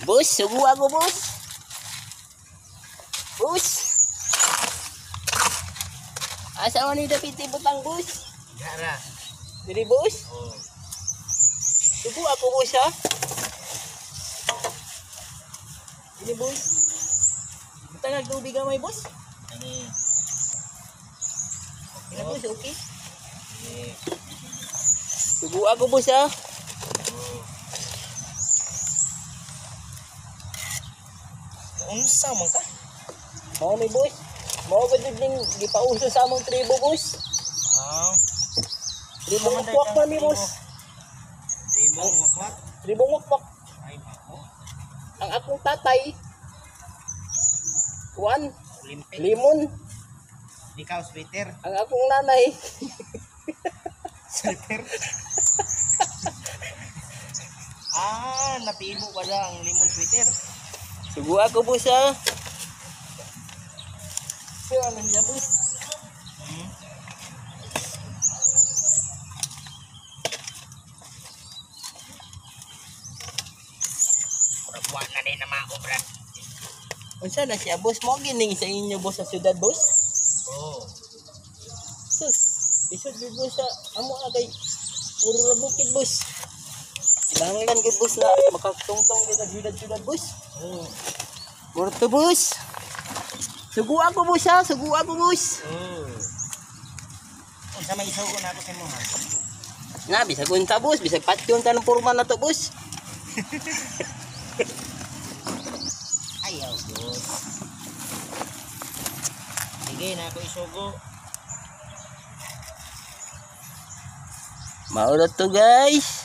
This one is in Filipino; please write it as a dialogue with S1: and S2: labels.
S1: Bus, sugu ako, bus. Bus. Asa man ni David ibutang bus?
S2: Gara.
S1: Diri bus?
S2: Oh.
S1: Sugu ako, bus, ha? Ini bus. Butang tubig may bus.
S2: Ini.
S1: Ini bus, okay?
S2: Ini.
S1: Sugu ako, bus, ha?
S2: Oh. Unsa man ka?
S1: Mao ni bus. Mao gud ding gipauso sa among tribo, bus.
S2: Ah.
S1: Tribo wakwak man ni bus.
S2: Tribong wakwak.
S1: Tribo wakwak.
S2: Ay bako.
S1: Ang akong tatay kuan,
S2: Olympic.
S1: limon.
S2: Ikaw sweater.
S1: Ang akong nanay
S2: Sweater. Ah, natibo pa siya ang limon sweater.
S1: sugu ako, bus, ha? So, ano niya, bus?
S2: Hmm. Purabuan na din na mga obra.
S1: Unsa na siya, bus? Mo gining sa inyo, bus, sa syudad, bus?
S2: Oo.
S1: Sus, isod gid, bus, sa amo na kay puro ra bukid, bus. Idanglan gid, bus, na makatungtong gid sa syudad, bus.
S2: Oo.
S1: Puro to, bus. Sugu ako, bus, ha? Sugu ako, bus.
S2: Oo. Unsa may isugo na ako sa mo ha?
S1: Na, bisag unta, bus. Bisag patyon ta ng purman na to, bus.
S2: Ayaw, boss. Sige na ako isugo.
S1: Maulot to, guys.